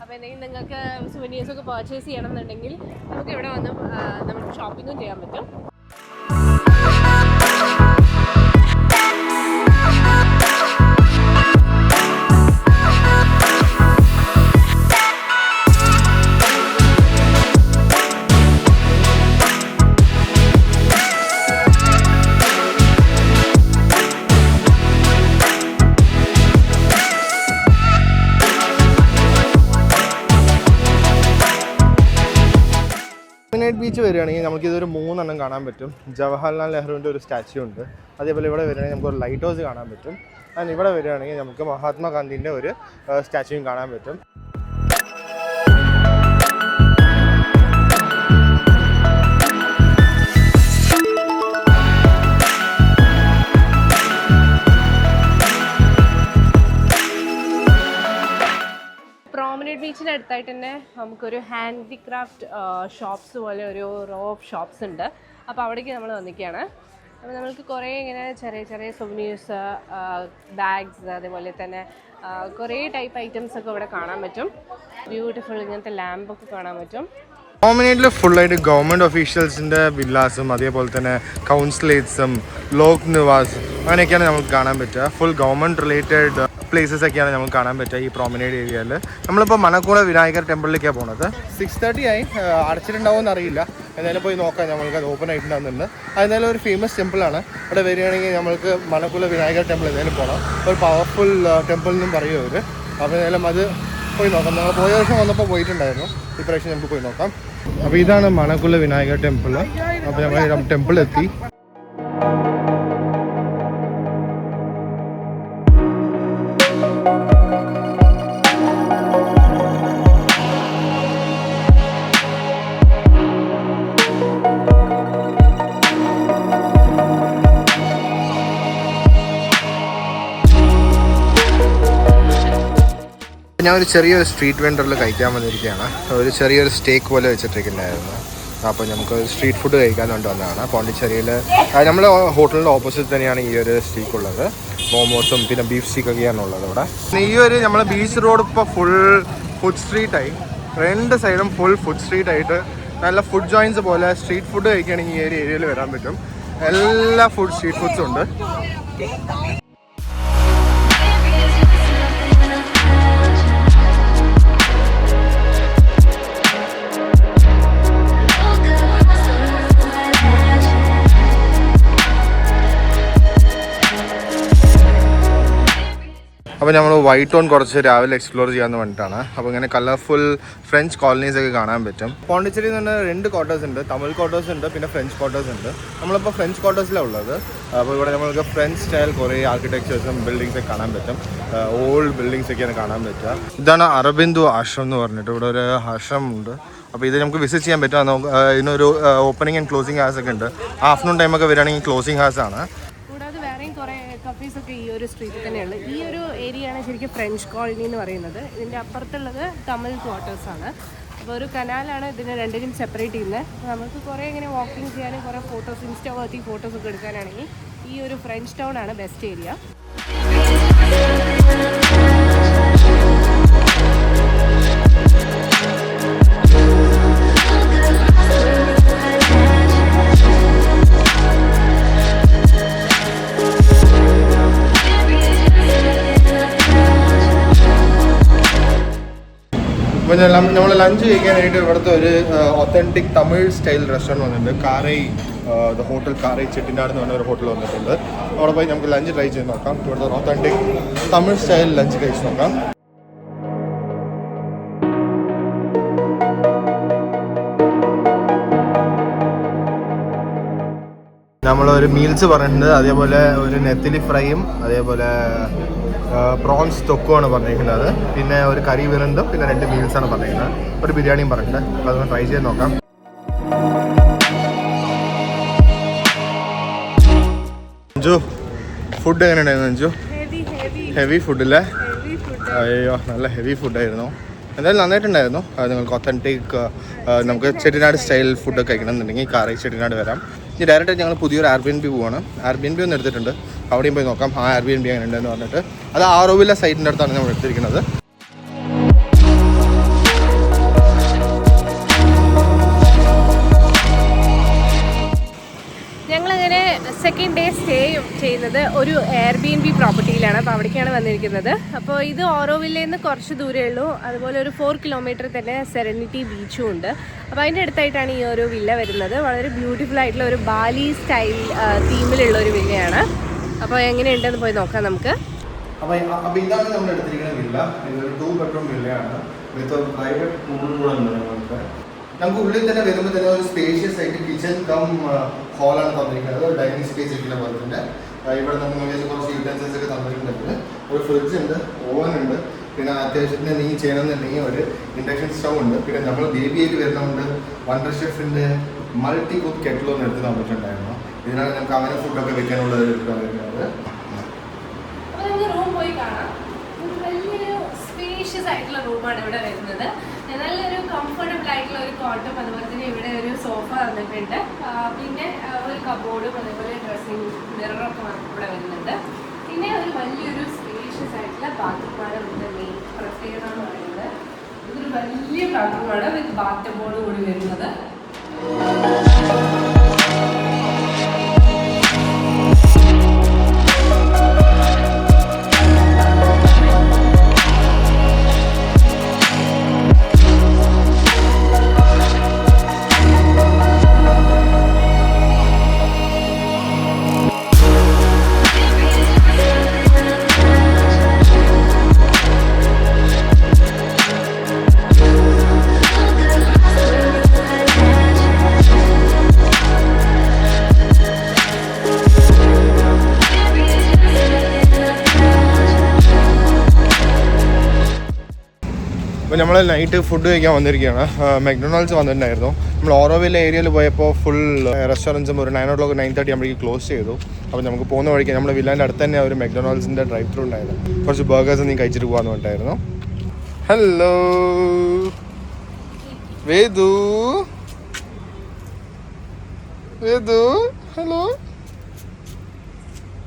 അപ്പോൾ എന്തെങ്കിലും നിങ്ങൾക്ക് സുവനീർസ് ഒക്കെ പർച്ചേസ് ചെയ്യണം എന്നുണ്ടെങ്കിൽ നമുക്ക് ഇവിടെ വന്ന് നമുക്ക് ഷോപ്പിങ്ങും ചെയ്യാൻ പറ്റും. ബീച്ച് വരികയാണെങ്കിൽ നമുക്കിതൊരു 3 എണ്ണം കാണാൻ പറ്റും. ജവഹർലാൽ നെഹ്റുവിൻ്റെ ഒരു സ്റ്റാച്യു ഉണ്ട്. അതേപോലെ ഇവിടെ വരികയാണെങ്കിൽ നമുക്കൊരു ലൈറ്റ് ഹൗസ് കാണാൻ പറ്റും. ആൻഡ് ഇവിടെ വരികയാണെങ്കിൽ നമുക്ക് മഹാത്മാഗാന്ധിൻ്റെ ഒരു സ്റ്റാച്യുവും കാണാൻ പറ്റും. പ്രോമിനേറ്റ് ബീച്ചിൻ്റെ അടുത്തായിട്ട് തന്നെ നമുക്കൊരു ഹാൻഡിക്രാഫ്റ്റ് ഷോപ്സ് പോലെ ഒരു റോ ഓഫ് ഷോപ്സ് ഉണ്ട്. അപ്പോൾ അവിടേക്ക് നമ്മൾ വന്നിരിക്കുകയാണ്. അപ്പോൾ നമുക്ക് കുറേ ഇങ്ങനെ ചെറിയ ചെറിയ സുവനീർസ്, ബാഗ്സ്, അതേപോലെ തന്നെ കുറേ ടൈപ്പ് ഐറ്റംസ് ഒക്കെ ഇവിടെ കാണാൻ പറ്റും. ബ്യൂട്ടിഫുൾ ഇങ്ങനത്തെ ലാമ്പൊക്കെ കാണാൻ പറ്റും. പ്രോമിനേറ്റിൽ ഫുള്ളായിട്ട് ഗവൺമെൻറ് ഒഫീഷ്യൽസിൻ്റെ വില്ലാസും അതേപോലെ തന്നെ കൗൺസിലേറ്റ്സും ലോക് നിവാസ് അങ്ങനെയൊക്കെയാണ് നമുക്ക് കാണാൻ പറ്റുക. ഫുൾ ഗവൺമെൻറ് റിലേറ്റഡ് പ്ലേസസ് ഒക്കെയാണ് നമുക്ക് കാണാൻ പറ്റുക ഈ പ്രോമിനേഡ് ഏരിയയിൽ. നമ്മളിപ്പോൾ മണക്കുള വിനായകർ ടെമ്പിളിലേക്കാണ് പോകുന്നത്. 6:30 ആയി, അടച്ചിട്ടുണ്ടാവുമെന്ന് അറിയില്ല. എന്തായാലും പോയി നോക്കാം, നമ്മൾക്ക് അത് ഓപ്പൺ ആയിട്ടുണ്ടാകുന്നുണ്ട്. അതെന്തായാലും ഒരു ഫേമസ് ടെമ്പിളാണ്. അവിടെ വരികയാണെങ്കിൽ നമ്മൾക്ക് മണക്കുള വിനായകർ ടെമ്പിൾ എന്തായാലും പോകണം. ഒരു പവർഫുൾ ടെമ്പിൾ എന്നും പറയും അവർ. അപ്പോൾ എന്തായാലും അത് പോയി നോക്കാം. നമ്മൾ പോയ വർഷം വന്നപ്പോൾ പോയിട്ടുണ്ടായിരുന്നു, ഇപ്രാവശ്യം നമുക്ക് പോയി നോക്കാം. അപ്പോൾ ഇതാണ് മണക്കുള വിനായകർ ടെമ്പിൾ. അപ്പോൾ നമ്മൾ ടെമ്പിൾ എത്തി. ഞാൻ ഒരു ചെറിയൊരു സ്ട്രീറ്റ് വെൻഡറിൽ കഴിക്കാൻ വന്നിരിക്കുകയാണ്. ഒരു ചെറിയൊരു സ്റ്റേക്ക് പോലെ വെച്ചിട്ടിരിക്കുന്നുണ്ടായിരുന്നു. അപ്പോൾ നമുക്ക് സ്ട്രീറ്റ് ഫുഡ് കഴിക്കാൻ കൊണ്ടുവന്നതാണ്. പോണ്ടിച്ചേരിയിൽ നമ്മുടെ ഹോട്ടലിൻ്റെ ഓപ്പോസിറ്റ് തന്നെയാണ് ഈ ഒരു സ്റ്റീക്ക് ഉള്ളത്. മോമോസും പിന്നെ ബീഫ് സ്റ്റീക്കൊക്കെയാണ് ഉള്ളത് ഇവിടെ. ഈ ഒരു നമ്മളെ ബീച്ച് റോഡ് ഇപ്പോൾ ഫുൾ ഫുഡ് സ്ട്രീറ്റായി. 2 സൈഡും ഫുൾ ഫുഡ് സ്ട്രീറ്റ് ആയിട്ട് നല്ല ഫുഡ് ജോയിൻസ് പോലെ സ്ട്രീറ്റ് ഫുഡ് കഴിക്കുകയാണെങ്കിൽ ഈ ഒരു ഏരിയയിൽ വരാൻ പറ്റും. എല്ലാ സ്ട്രീറ്റ് ഫുഡ്സും ഉണ്ട്. അപ്പോൾ നമ്മൾ വൈറ്റ് ടൗൺ കുറച്ച് രാവിലെ എക്സ്പ്ലോർ ചെയ്യാമെന്ന് വേണ്ടിയിട്ടാണ്. അപ്പോൾ ഇങ്ങനെ കളർഫുൾ ഫ്രഞ്ച് കോളനീസ് ഒക്കെ കാണാൻ പറ്റും. പോണ്ടിച്ചേരിയിൽ നിന്ന് 2 ക്വാർട്ടേഴ്സ് ഉണ്ട്, തമിഴ് ക്വാർട്ടേഴ്സ് ഉണ്ട്, പിന്നെ ഫ്രഞ്ച് ക്വാർട്ടേഴ്സ് ഉണ്ട്. നമ്മളിപ്പോൾ ഫ്രഞ്ച് ക്വാർട്ടേഴ്സിലാണ് ഉള്ളത്. അപ്പോൾ ഇവിടെ നമ്മൾക്ക് ഫ്രഞ്ച് സ്റ്റൈൽ കുറേ ആർക്കിടെക്ചേഴ്സും ബിൽഡിങ്സ് ഒക്കെ കാണാൻ പറ്റും. ഓൾഡ് ബിൽഡിങ്സ് ഒക്കെയാണ് കാണാൻ പറ്റുക. ഇതാണ് അറബിന്ദു ആശ്രം എന്ന് പറഞ്ഞിട്ട് ഇവിടെ ഒരു ആശ്രമം ഉണ്ട്. അപ്പോൾ ഇത് നമുക്ക് വിസിറ്റ് ചെയ്യാൻ പറ്റും. ഇതിനൊരു ഓപ്പണിംഗ് ആൻഡ് ക്ലോസിംഗ് ഹാസ് ഒക്കെ ഉണ്ട്. ആഫ്റ്റർനൂൺ ടൈമൊക്കെ വരികയാണെങ്കിൽ ക്ലോസിംഗ് ഹാസ് ആണ്. കൂടാതെ വേറെയും കുറേ കഫേസ് ഒക്കെ ഈ ഒരു സ്ട്രീറ്റിൽ തന്നെയുള്ളത്. ഈ ഒരു ഏരിയയാണ് ശരിക്കും ഫ്രഞ്ച് കോളനി എന്ന് പറയുന്നത്. ഇതിൻ്റെ അപ്പുറത്തുള്ളത് തമിഴ് ക്വാർട്ടേഴ്സാണ്. അപ്പോൾ ഒരു കനാലാണ് ഇതിനെ രണ്ടിനും സെപ്പറേറ്റ് ചെയ്യുന്നത്. അപ്പോൾ നമുക്ക് കുറേ ഇങ്ങനെ വാക്കിംഗ് ചെയ്യാനും കുറേ ഫോട്ടോസ്, ഇൻസ്റ്റാ വർത്തി ഫോട്ടോസ് ഒക്കെ എടുക്കാനാണെങ്കിൽ ഈ ഒരു ഫ്രഞ്ച് ടൗൺ ആണ് ബെസ്റ്റ് ഏരിയ. അപ്പോൾ നമ്മൾ ലഞ്ച് കഴിക്കാനായിട്ട് ഇവിടുത്തെ ഒരു ഒത്തൻറ്റിക് തമിഴ് സ്റ്റൈൽ റെസ്റ്റോറൻറ്റ് വന്നിട്ടുണ്ട്. കാരൈ ദ ഹോട്ടൽ കാരൈ ചെട്ടിനാട് എന്ന് പറഞ്ഞ ഒരു ഹോട്ടൽ വന്നിട്ടുണ്ട്. അവിടെ പോയി നമുക്ക് ലഞ്ച് ട്രൈ ചെയ്ത് നോക്കാം. ഇവിടുത്തെ ഒത്തൻറ്റിക് തമിഴ് സ്റ്റൈൽ ലഞ്ച് കഴിച്ച് നോക്കാം. നമ്മളൊരു മീൽസ് പറഞ്ഞിട്ടുണ്ട്, അതേപോലെ ഒരു നെത്തിലി ഫ്രൈയും അതേപോലെ പ്രോൺസ് തൊക്കുമാണ് പറഞ്ഞിരിക്കുന്നത്, പിന്നെ ഒരു കറി വിരുന്നും പിന്നെ 2 മീൽസാണ് പറഞ്ഞിരിക്കുന്നത്, ഒരു ബിരിയാണിയും പറഞ്ഞിട്ടുണ്ട്. അപ്പോൾ അതൊന്ന് ട്രൈ ചെയ്ത് നോക്കാം. അഞ്ചു ഫുഡ് എങ്ങനെയുണ്ടായിരുന്നു അഞ്ചു? ഹെവി ഫുഡല്ലേ? അയ്യോ നല്ല ഹെവി ഫുഡായിരുന്നു. എന്തായാലും നന്നായിട്ടുണ്ടായിരുന്നു. നിങ്ങൾക്ക് ഒത്തൻറ്റിക് നമുക്ക് ചെട്ടിനാട് സ്റ്റൈൽ ഫുഡൊക്കെ കഴിക്കണമെന്നുണ്ടെങ്കിൽ കാറി ചെട്ടിനാട് വരാം. ഇനി ഡയറക്റ്റായിട്ട് ഞങ്ങൾ പുതിയൊരു Airbnb പോവാണ്. Airbnb ഒന്ന് എടുത്തിട്ടുണ്ട്, അവിടെയും പോയി നോക്കാം ആ Airbnb എങ്ങനെ ഉണ്ടെന്ന് പറഞ്ഞിട്ട്. അത് ആറോവില സൈറ്റിൻ്റെ അടുത്താണ് നമ്മൾ എടുത്തിരിക്കുന്നത്. ഞങ്ങളങ്ങനെ സെക്കൻഡ് ഡേ സ്റ്റേ ചെയ്യുന്നത് ഒരു Airbnb പ്രോപ്പർട്ടിയിലാണ്. അപ്പോൾ അവിടേക്കാണ് വന്നിരിക്കുന്നത്. അപ്പോൾ ഇത് ഓറോവില്ലയിൽ നിന്ന് കുറച്ച് ദൂരമേ ഉള്ളൂ. അതുപോലെ ഒരു 4 കിലോമീറ്റർ തന്നെ സെറനിറ്റി ബീച്ചും ഉണ്ട്. അപ്പോൾ അതിൻ്റെ അടുത്തായിട്ടാണ് ഈ ഒരു വില്ല വരുന്നത്. വളരെ ബ്യൂട്ടിഫുൾ ആയിട്ടുള്ള ഒരു ബാലി സ്റ്റൈൽ തീമിലുള്ള ഒരു വില്ലയാണ്. അപ്പോൾ എങ്ങനെയുണ്ടെന്ന് പോയി നോക്കാം നമുക്ക്. അപ്പോൾ ഇതാണ് നമ്മൾ എടുത്തിരിക്കുന്ന വില്ല. ഇതൊരു 2 ബെഡ്റൂം വില്ലയാണ് വിത്ത് പ്രൈവറ്റ് പൂൾ കൂടെ ഉണ്ട്. നമുക്ക് ഉള്ളിൽ തന്നെ വരുമ്പോൾ തന്നെ ഒരു സ്പേഷ്യസ് ആയിട്ട് കിച്ചൺ കം ഹോളാണ് തന്നിരിക്കുന്നത്. ഡൈനിങ് സ്പേസ് ഇരിക്കുന്ന പോലെ തന്നെ ഇവിടെ നമുക്ക് കുറച്ച് യൂട്ടൻസിൽസ് ഒക്കെ തന്നിട്ടുണ്ട്. ഒരു ഫ്രിഡ്ജ് ഉണ്ട്, ഓവൻ ഉണ്ട്, പിന്നെ അത്യാവശ്യത്തിന് നീ ചെയ്യണമെന്നുണ്ടെങ്കിൽ ഒരു ഇൻഡക്ഷൻ സ്റ്റവ് ഉണ്ട്. പിന്നെ നമ്മൾ ബേബി ആയിട്ട് വരുന്നതുകൊണ്ട് വണ്ടർ ഷെഫിൻ്റെ മൾട്ടി കുക്ക് കെറ്റിലൊന്നും എടുത്ത് തന്നിട്ടുണ്ടായിരുന്നു. ഇതിനാണ് നമുക്ക് അങ്ങനെ ഫുഡൊക്കെ വെക്കാനുള്ളത് വരുന്നത്. റൂം പോയി കാണാം. വലിയൊരു സ്പേഷ്യസ് ആയിട്ടുള്ള റൂമാണ് ഇവിടെ വരുന്നത്. നല്ലൊരു കംഫർട്ടബിൾ ആയിട്ടുള്ള ഒരു കോട്ടും അതുപോലെ തന്നെ ഇവിടെ ഒരു സോഫ തന്നിട്ടുണ്ട്. പിന്നെ ഒരു കബോർഡും അതുപോലെ ഡ്രസ്സിംഗ് മിററൊക്കെ ഇവിടെ വരുന്നുണ്ട്. പിന്നെ ഒരു വലിയൊരു സ്പേഷ്യസ് ആയിട്ടുള്ള ബാത്റൂമാണ് ഇവിടെ മെയിൻ പ്രത്യേകത എന്ന് പറയുന്നത്. ഇതൊരു വലിയ ബാത്റൂമാണ് വിത്ത് ബാത്ത് ബോർഡ് കൂടി വരുന്നത്. അപ്പോൾ നമ്മൾ നൈറ്റ് ഫുഡ് കഴിക്കാൻ വന്നിരിക്കുകയാണ്. മക്ഡൊണാൾഡ്സ് വന്നിട്ടുണ്ടായിരുന്നു. നമ്മൾ ഓറോവില്ല ഏരിയയിൽ പോയപ്പോൾ ഫുൾ റെസ്റ്റോറൻറ്റ്സും ഒരു 9 o'clock 9:30 ആകുമ്പോഴേക്ക് ക്ലോസ് ചെയ്തു. അപ്പോൾ നമുക്ക് പോകുന്ന വഴിക്ക് നമ്മുടെ വില്ലാൻ്റെ അടുത്ത് തന്നെ ഒരു മക്ഡൊണാൾഡ്സിൻ്റെ ഡ്രൈവ് ത്രൂ ഉണ്ടായിരുന്നു. കുറച്ച് ബർഗേഴ്സ് നീ കഴിച്ചിട്ട് പോകാമെന്ന് പറഞ്ഞിട്ടായിരുന്നു. ഹലോ വേദു, വേദു ഹലോ.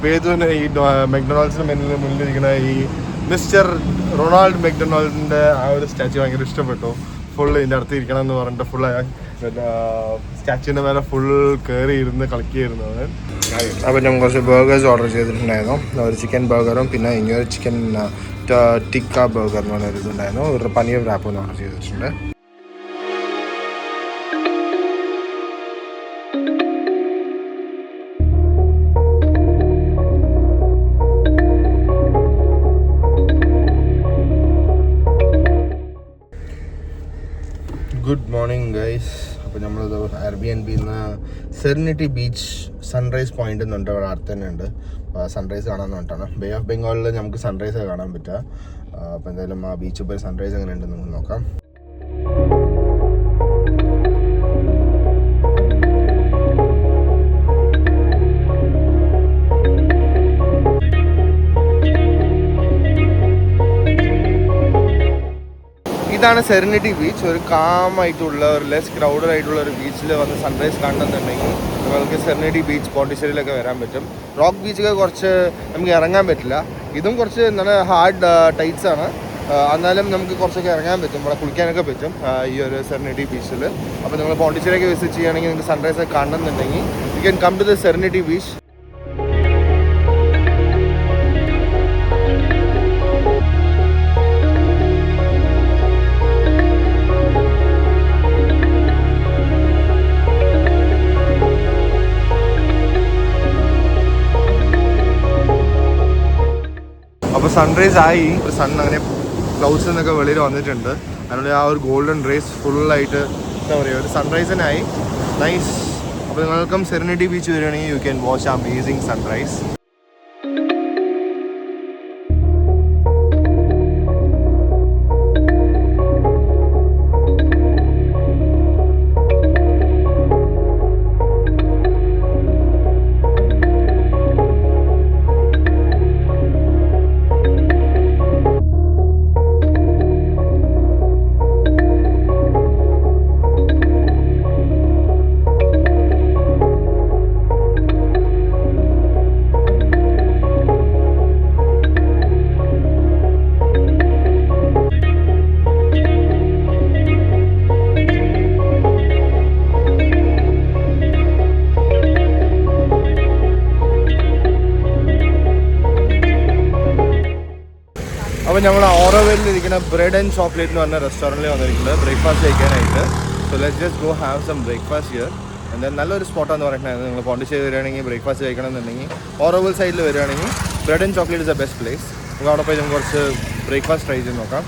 വേദുവിന് ഈ മക്ഡൊണാൾഡ്സിന് മുന്നിലിരിക്കുന്ന ഈ മിസ്റ്റർ റൊണാൾഡ് മക്ഡൊണാൾഡിൻ്റെ ആ ഒരു സ്റ്റാച്ചു ഭയങ്കര ഇഷ്ടപ്പെട്ടു. ഫുൾ ഇതിൻ്റെ അടുത്ത് ഇരിക്കണം എന്ന് പറഞ്ഞിട്ട് ഫുൾ സ്റ്റാച്ചുവിൻ്റെ മേലെ ഫുൾ കയറി ഇരുന്ന് കളിക്കുകയായിരുന്നു അവൻ. അപ്പോൾ ഞാൻ കുറച്ച് ബർഗേഴ്സ് ഓർഡർ ചെയ്തിട്ടുണ്ടായിരുന്നു. ഒരു ചിക്കൻ ബർഗറും പിന്നെ ഇനിയൊരു ചിക്കൻ ടിക്ക ബർഗർ എന്ന് പറഞ്ഞൊരു ഇതുണ്ടായിരുന്നു. ഒരു പനീർ റാപ്പും ഓർഡർ ചെയ്തിട്ടുണ്ട്. Good morning guys. അപ്പോൾ നമ്മളിത് Airbnb serenity beach sunrise point എന്നുണ്ട്, അവിടെ അടുത്ത് തന്നെ ഉണ്ട്. സൺറൈസ് കാണാൻ വേണ്ടിയിട്ടാണ്. ബേ ഓഫ് ബംഗാളിൽ നമുക്ക് സൺറൈസ് കാണാൻ പറ്റുക. അപ്പോൾ എന്തായാലും ആ ബീച്ചിൽ പോയി സൺറൈസ് എങ്ങനെ ഉണ്ടെന്ന് നമുക്ക് നോക്കാം. ഇതാണ് സെറനിറ്റി ബീച്ച്. ഒരു കാമായിട്ടുള്ള ഒരു ലെസ് ക്രൗഡഡ് ആയിട്ടുള്ള ഒരു ബീച്ചിൽ വന്ന് സൺറൈസ് കാണണമെന്നുണ്ടെങ്കിൽ നിങ്ങൾക്ക് സെറനിറ്റി ബീച്ച് പോണ്ടിച്ചേരിയിലൊക്കെ വരാൻ പറ്റും. റോക്ക് ബീച്ചൊക്കെ കുറച്ച് നമുക്ക് ഇറങ്ങാൻ പറ്റില്ല. ഇതും കുറച്ച് നല്ല ഹാർഡ് ടൈറ്റ്സ് ആണ്. എന്നാലും നമുക്ക് കുറച്ചൊക്കെ ഇറങ്ങാൻ പറ്റും, ഇവിടെ കുളിക്കാനൊക്കെ പറ്റും ഈ ഒരു സെറനിറ്റി ബീച്ചിൽ. അപ്പോൾ നിങ്ങൾ പോണ്ടിച്ചേരിയൊക്കെ വിസിറ്റ് ചെയ്യുകയാണെങ്കിൽ നിങ്ങൾക്ക് സൺറൈസ് ഒക്കെ കാണണമെന്നുണ്ടെങ്കിൽ you can come to the serenity beach. അപ്പോൾ സൺറൈസ് ആയി. സൺ അങ്ങനെ ക്ലൗഡ്സിൽ നിന്നൊക്കെ വെളിയിൽ വന്നിട്ടുണ്ട്. അതിനുള്ള ആ ഒരു ഗോൾഡൻ റേസ് ഫുള്ളായിട്ട് എന്താ പറയുക ഒരു സൺറൈസിനായി നൈസ്. അപ്പോൾ അപ്പോൾ നിങ്ങൾക്കും സെറനിറ്റി ബീച്ച് വരികയാണെങ്കിൽ you can watch amazing sunrise. അപ്പോൾ നമ്മൾ ഓറോവെല്ലിരിക്കുന്ന ബ്രെഡ് ആൻഡ് ചോക്ലേറ്റ് എന്ന് പറഞ്ഞ റെസ്റ്റോറൻറ്റിൽ വന്നിരിക്കുന്നത് ബ്രേക്ക്ഫാസ്റ്റ് കഴിക്കാനായിട്ട്. So let's just go have some breakfast here. എന്തായാലും നല്ലൊരു സ്പോട്ടാന്ന് പറയുന്നത്. നിങ്ങൾ പോണ്ടിച്ചേരി വരികയാണെങ്കിൽ ബ്രേക്ക്ഫാസ്റ്റ് കഴിക്കണം എന്നുണ്ടെങ്കിൽ ഓറോവെൽ സൈഡിൽ വരികയാണെങ്കിൽ bread and chocolate is the best place. നമുക്ക് അവിടെ പോയി നമുക്ക് കുറച്ച് ബ്രേക്ക്ഫാസ്റ്റ് ട്രൈ ചെയ്ത് നോക്കാം.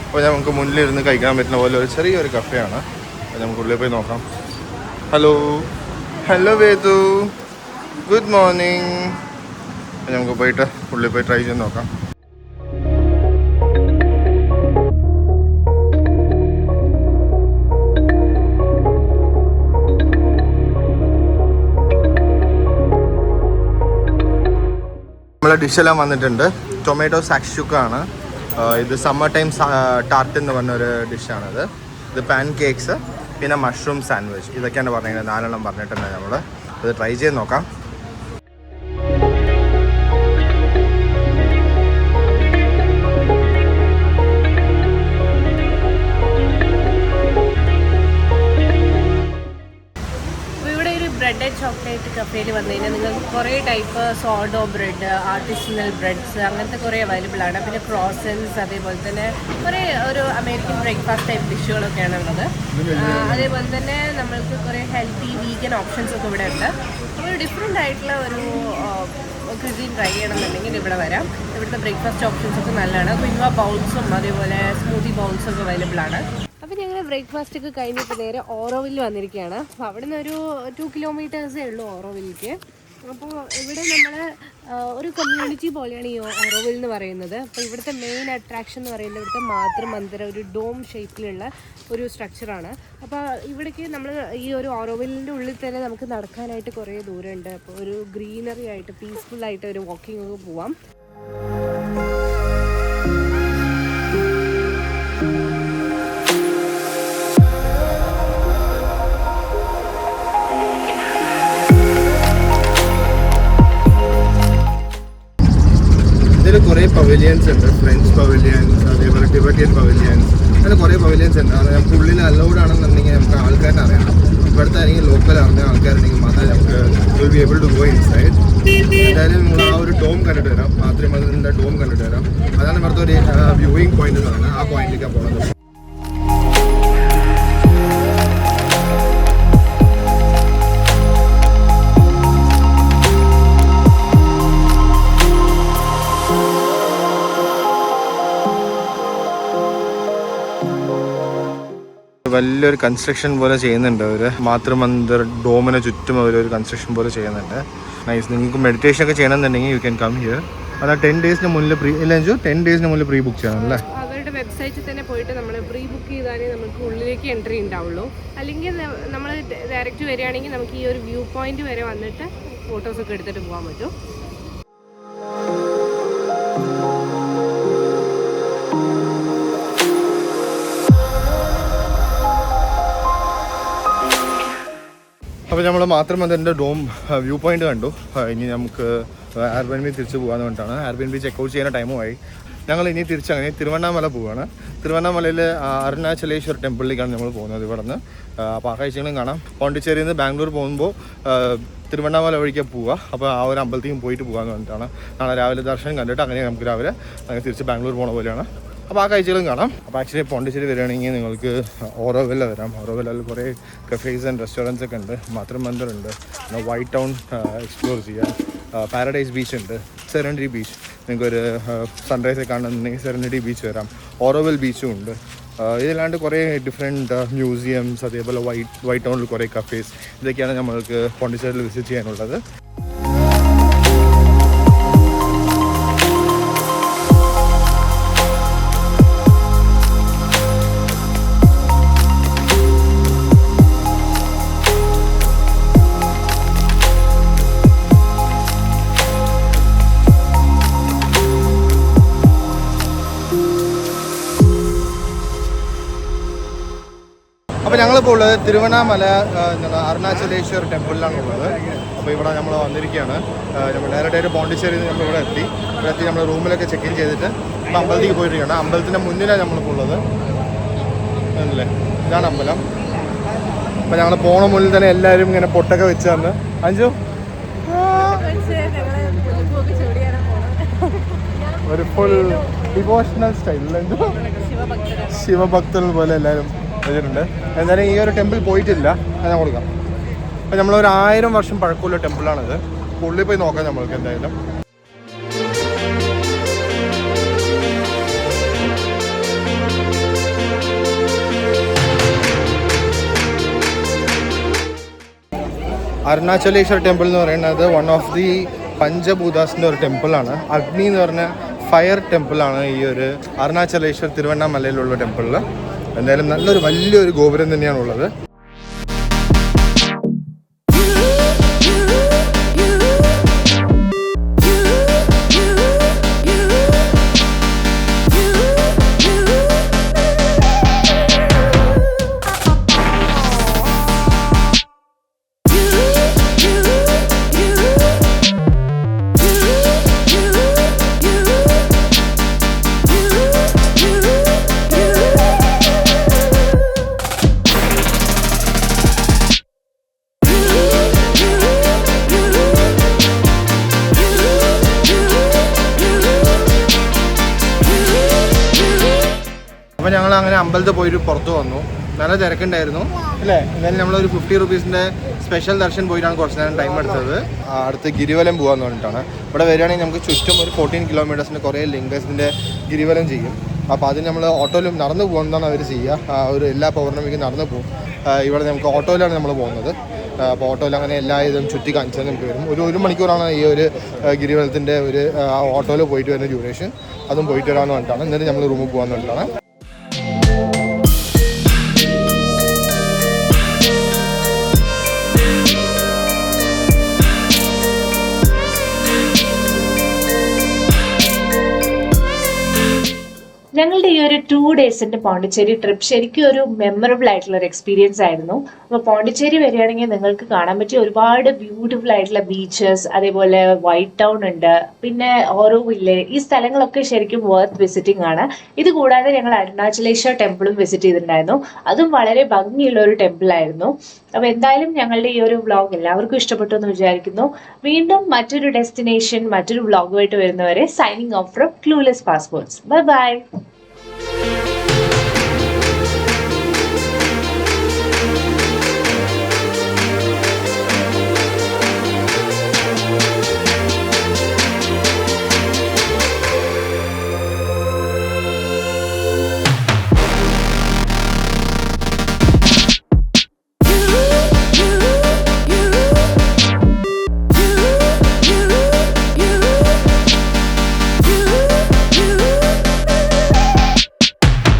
അപ്പോൾ നമുക്ക് മുന്നിലിരുന്ന് കഴിക്കാൻ പറ്റുന്ന പോലെ ഒരു ചെറിയൊരു കഫേയാണ്. അപ്പോൾ നമുക്ക് ഉള്ളിൽ പോയി നോക്കാം. Hello hello Vedu, good morning. നമുക്ക് പോയിട്ട് ഉള്ളിൽ പോയി ട്രൈ ചെയ്ത് നോക്കാം. നമ്മളെ ഡിഷെല്ലാം വന്നിട്ടുണ്ട്. ടൊമാറ്റോ സാക്ഷ്യുക്കാണ് ഇത്. സമ്മർ ടൈം ടാർട്ട് എന്ന് പറഞ്ഞൊരു ഡിഷാണിത്. ഇത് പാൻ കേക്ക്സ്, പിന്നെ മഷ്റൂം സാൻഡ്വിച്ച്, ഇതൊക്കെയാണ് പറഞ്ഞിരിക്കുന്നത്. 4 പറഞ്ഞിട്ടുണ്ട്. നമ്മൾ ഇത് ട്രൈ ചെയ്ത് നോക്കാം. ബ്രെഡ് ആൻഡ് ചോക്ലേറ്റ് കഫേയിൽ വന്നു കഴിഞ്ഞാൽ നിങ്ങൾക്ക് കുറേ ടൈപ്പ് സോഡോ ബ്രെഡ്, ആർട്ടിസണൽ ബ്രെഡ്സ്, അങ്ങനത്തെ കുറേ അവൈലബിൾ ആണ്. പിന്നെ ക്രോസൻസ്, അതേപോലെ തന്നെ കുറേ ഒരു അമേരിക്കൻ ബ്രേക്ക്ഫാസ്റ്റ് ടൈപ്പ് ഡിഷുകളൊക്കെയാണ് ഉള്ളത്. അതേപോലെ തന്നെ നമ്മൾക്ക് കുറേ ഹെൽത്തി വീഗൻ ഓപ്ഷൻസ് ഒക്കെ ഇവിടെ ഉണ്ട്. ഒരു ഡിഫറെൻ്റ് ആയിട്ടുള്ള ഒരു ക്വിസിൻ ട്രൈ ചെയ്യണമെന്നുണ്ടെങ്കിൽ ഇവിടെ വരാം. ഇവിടുത്തെ ബ്രേക്ക്ഫാസ്റ്റ് ഓപ്ഷൻസ് ഒക്കെ നല്ലതാണ്. ക്വിൻവ ബൗൾസും അതേപോലെ സ്മൂത്തി ബൗൾസും ഒക്കെ അവൈലബിൾ ആണ്. അപ്പോൾ ഞങ്ങൾ ബ്രേക്ക്ഫാസ്റ്റ് ഒക്കെ കഴിഞ്ഞിട്ട് നേരെ ഓറോവിൽ വന്നിരിക്കുകയാണ്. അപ്പോൾ അവിടെ നിന്ന് ഒരു 2 കിലോമീറ്റേഴ്സേ ഉള്ളൂ ഓറോവിലേക്ക്. അപ്പോൾ ഇവിടെ നമ്മൾ ഒരു കമ്മ്യൂണിറ്റി പോലെയാണ് ഈ ഓറോവിൽ എന്ന് പറയുന്നത്. അപ്പോൾ ഇവിടുത്തെ മെയിൻ അട്രാക്ഷൻ എന്ന് പറയുന്നത് ഇവിടുത്തെ മാതൃമന്ദിരം, ഒരു ഡോം ഷേപ്പിലുള്ള ഒരു സ്ട്രക്ചറാണ്. അപ്പോൾ ഇവിടേക്ക് നമ്മൾ ഈ ഒരു ഓറോവിലിൻ്റെ ഉള്ളിൽ തന്നെ നമുക്ക് നടക്കാനായിട്ട് കുറേ ദൂരമുണ്ട്. അപ്പോൾ ഒരു ഗ്രീനറി ആയിട്ട് പീസ്ഫുള്ളായിട്ട് ഒരു വാക്കിംഗ് ഒക്കെ പോവാം. ഇതിൽ കുറേ പവലിയൻസ് ഉണ്ട്. ഫ്രഞ്ച് പവലിയൻസ്, അതേപോലെ ടിബറ്റിയൻ പവലിയൻസ്, അങ്ങനെ കുറേ പവലിയൻസ് ഉണ്ട്. അത് നമുക്ക് ഉള്ളിൽ അലൗഡ് ആണെന്നുണ്ടെങ്കിൽ നമുക്ക് ആൾക്കാരെ അറിയണം. ഇവിടുത്തെ ആണെങ്കിൽ ലോക്കൽ അറിഞ്ഞ ആൾക്കാരുണ്ടെങ്കിൽ മാത്രമേ നമുക്ക് will be able to go inside. എന്തായാലും നമ്മൾ ആ ഒരു ഡോം കണ്ടിട്ട് വരാം. മാതൃമന്ദിരത്തിൻ്റെ ഡോം കണ്ടിട്ട് വരാം. അതാണ് ഇവിടുത്തെ ഒരു വ്യൂയിങ് പോയിന്റ് എന്ന് പറയുന്നത്. ആ പോയിന്റിലേക്കാണ് പോകുന്നത്. വലിയൊരു കൺസ്ട്രക്ഷൻ പോലെ ചെയ്യുന്നുണ്ട് അവർ. മാതൃമന്ദിർ ഡോമിന് ചുറ്റും അവരൊരു കൺസ്ട്രക്ഷൻ പോലെ ചെയ്യുന്നുണ്ട്. നൈസ്. നിങ്ങൾക്ക് മെഡിറ്റേഷൻ ഒക്കെ ചെയ്യണമെന്നുണ്ടെങ്കിൽ യു ക്യാൻ കം ഹിയർ. അത് 10 ഡേയ്സിന് മുന്നിൽ ഇല്ലെങ്കിൽ 10 ഡേയ്സിന് മുന്നിൽ പ്രീ ബുക്ക് ചെയ്യണം അല്ലേ? അവരുടെ വെബ്സൈറ്റിൽ തന്നെ പോയിട്ട് നമ്മൾ പ്രീ ബുക്ക് ചെയ്താലേ നമുക്ക് ഉള്ളിലേക്ക് എൻട്രി ഉണ്ടാവുള്ളൂ. അല്ലെങ്കിൽ നമ്മൾ ഡയറക്റ്റ് വരികയാണെങ്കിൽ നമുക്ക് ഈ ഒരു വ്യൂ പോയിന്റ് വരെ വന്നിട്ട് ഫോട്ടോസൊക്കെ എടുത്തിട്ട് പോകാൻ പറ്റും. അപ്പോൾ നമ്മൾ മാതൃമന്ദിരൻ്റെ ഡോം വ്യൂ പോയിന്റ് കണ്ടു. ഇനി നമുക്ക് എയർബിഎൻബി തിരിച്ച് പോകാൻ വേണ്ടിയിട്ടാണ്. എയർബിഎൻബി ചെക്കൗട്ട് ചെയ്യുന്ന ടൈമുമായി. ഞങ്ങൾ ഇനി തിരിച്ചങ്ങനെ തിരുവണ്ണാമല പോവുകയാണ്. തിരുവണ്ണാമലയിൽ അരുണാചലേശ്വർ ടെമ്പിളിലേക്കാണ് നമ്മൾ പോകുന്നത് ഇവിടെ നിന്ന്. അപ്പോൾ ആ കാഴ്ചകളും കാണാം. പോണ്ടിച്ചേരിയിൽ നിന്ന് ബാംഗ്ലൂർ പോകുമ്പോൾ തിരുവണ്ണാമല വഴിക്കാണ് പോവുക. അപ്പോൾ ആ ഒരു അമ്പലത്തേക്കും പോയിട്ട് പോകാമെന്ന് പറഞ്ഞിട്ടാണ്. നാളെ രാവിലെ ദർശനം കണ്ടിട്ട് അങ്ങനെ നമുക്ക് രാവിലെ അങ്ങനെ തിരിച്ച് ബാംഗ്ലൂർ പോണ പോലെയാണ്. അപ്പോൾ ആ കാഴ്ചകളും കാണാം. അപ്പോൾ ആക്ച്വലി പോണ്ടിച്ചേരി വരികയാണെങ്കിൽ നിങ്ങൾക്ക് ഓറോവില്ല വരാം. ഓറോവില്ലയിൽ കുറേ കഫേസ് ആൻഡ് റെസ്റ്റോറൻറ്റ്സ് ഒക്കെ ഉണ്ട്. മാതൃമന്ദിർ ഉണ്ട്. പിന്നെ വൈറ്റ് ടൗൺ എക്സ്പ്ലോർ ചെയ്യാം. പാരഡൈസ് ബീച്ച് ഉണ്ട്. സെറനിറ്റി ബീച്ച്, നിങ്ങൾക്കൊരു സൺറൈസ് കാണുന്നുണ്ടെങ്കിൽ സെറനിറ്റി ബീച്ച് വരാം. ഓറോവിൽ ബീച്ചും ഉണ്ട്. ഇതിലാണ്ട് കുറേ ഡിഫറെൻറ്റ് മ്യൂസിയംസ്, അതേപോലെ വൈറ്റ് ടൗണിൽ കുറേ കഫേസ്, ഇതൊക്കെയാണ് നമ്മൾക്ക് പോണ്ടിച്ചേരിയിൽ വിസിറ്റ് ചെയ്യാനുള്ളത്. അപ്പോൾ ഞങ്ങളിപ്പോൾ ഉള്ളത് തിരുവണ്ണാമല അരുണാചലേശ്വർ ടെമ്പിളിലാണുള്ളത്. അപ്പോൾ ഇവിടെ നമ്മൾ വന്നിരിക്കുകയാണ്. നമ്മൾ ഡയറക്റ്റായിട്ട് പോണ്ടിച്ചേരിയിൽ നിന്ന് നമ്മളിവിടെ എത്തി. ഇവിടെ എത്തി നമ്മൾ റൂമിലൊക്കെ ചെക്ക് ഇൻ ചെയ്തിട്ട് ഇപ്പോൾ അമ്പലത്തേക്ക് പോയിരിക്കുകയാണ്. അമ്പലത്തിൻ്റെ മുന്നിലാണ് നമ്മളിപ്പോൾ ഉള്ളത്. അല്ലേ, ഇതാണ് അമ്പലം. അപ്പോൾ ഞങ്ങൾ പോണ മുന്നിൽ തന്നെ എല്ലാവരും ഇങ്ങനെ പൊട്ടൊക്കെ വെച്ച് തന്ന് അഞ്ചു ഒരു ഫുൾ ഡിവോഷണൽ സ്റ്റൈൽ, ശിവഭക്തർ പോലെ എല്ലാവരും വെച്ചിട്ടുണ്ട്. എന്തായാലും ഈ ഒരു ടെമ്പിൾ പോയിട്ടില്ല, ഞാൻ കൊടുക്കാം. അപ്പോൾ നമ്മളൊരു 1000 വർഷം പഴക്കമുള്ള ടെമ്പിളാണിത്. ഉള്ളിൽ പോയി നോക്കാം നമ്മൾക്ക് എന്തായാലും. അരുണാചലേശ്വർ ടെമ്പിൾ എന്ന് പറയുന്നത് വൺ ഓഫ് ദി പഞ്ചഭൂതാസിൻ്റെ ഒരു ടെമ്പിളാണ്. അഗ്നി എന്ന് പറഞ്ഞ ഫയർ ടെമ്പിളാണ് ഈ ഒരു അരുണാചലേശ്വർ തിരുവണ്ണാമലയിലുള്ള ടെമ്പിളിൽ. എന്തായാലും നല്ലൊരു വലിയൊരു ഗോപുരം തന്നെയാണുള്ളത്. അപ്പോൾ ഞങ്ങൾ അങ്ങനെ അമ്പലത്തിൽ പോയിട്ട് പുറത്ത് വന്നു. നല്ല തിരക്കുണ്ടായിരുന്നു അല്ലേ. എന്നാലും നമ്മളൊരു 50 റുപ്പീസിൻ്റെ സ്പെഷ്യൽ ദർശൻ പോയിട്ടാണ് കുറച്ച് നേരം ടൈം എടുത്തത്. അടുത്ത് ഗിരിവലം പോകാമെന്ന് പറഞ്ഞിട്ടാണ്. ഇവിടെ വരികയാണെങ്കിൽ നമുക്ക് ചുറ്റും ഒരു 14 കിലോമീറ്റേഴ്സിൻ്റെ കുറേ ലിംഗേഴ്സിൻ്റെ ഗിരിവലം ചെയ്യും. അപ്പോൾ അതിന് നമ്മൾ ഓട്ടോയിലും നടന്നു പോകുന്നതാണ് അവർ ചെയ്യുക. ഒരു എല്ലാ പൗർണമിക്കും നടന്നു പോകും. ഇവിടെ നമുക്ക് ഓട്ടോയിലാണ് നമ്മൾ പോകുന്നത്. അപ്പോൾ ഓട്ടോയിൽ അങ്ങനെ എല്ലാ ഇതും ചുറ്റി കാണിച്ചാൽ നമുക്ക് വരും. ഒരു മണിക്കൂറാണ് ഈ ഒരു ഗിരിവലത്തിൻ്റെ ഒരു ഓട്ടോയിൽ പോയിട്ട് വരുന്ന ഡ്യൂറേഷൻ. അതും പോയിട്ട് വരാമെന്ന് പറഞ്ഞിട്ടാണ്. എന്നിട്ട് നമ്മൾ റൂമിൽ പോകാമെന്ന് പറഞ്ഞിട്ടാണ്. ഞങ്ങളുടെ ഈ ഒരു 2 ഡേയ്സിന്റെ പോണ്ടിച്ചേരി ട്രിപ്പ് ശരിക്കും ഒരു മെമ്മറബിൾ ആയിട്ടുള്ള ഒരു എക്സ്പീരിയൻസ് ആയിരുന്നു. അപ്പോൾ പോണ്ടിച്ചേരി വരികയാണെങ്കിൽ നിങ്ങൾക്ക് കാണാൻ പറ്റിയ ഒരുപാട് ബ്യൂട്ടിഫുൾ ആയിട്ടുള്ള ബീച്ചസ്, അതേപോലെ വൈറ്റ് ടൗൺ ഉണ്ട്, പിന്നെ ഓറോവില്ല്, ഈ സ്ഥലങ്ങളൊക്കെ ശരിക്കും വർത്ത് വിസിറ്റിംഗ് ആണ്. ഇത് കൂടാതെ ഞങ്ങൾ അരുണാചലേശ്വർ ടെമ്പിളും വിസിറ്റ് ചെയ്തിട്ടുണ്ടായിരുന്നു. അതും വളരെ ഭംഗിയുള്ള ഒരു ടെമ്പിൾ ആയിരുന്നു. അപ്പോൾ എന്തായാലും ഞങ്ങളുടെ ഈ ഒരു വ്ളോഗ് എല്ലാവർക്കും ഇഷ്ടപ്പെട്ടു എന്ന് വിചാരിക്കുന്നു. വീണ്ടും മറ്റൊരു ഡെസ്റ്റിനേഷൻ, മറ്റൊരു വ്ളോഗുമായിട്ട് വരുന്നവരെ signing off from clueless passports. Bye bye.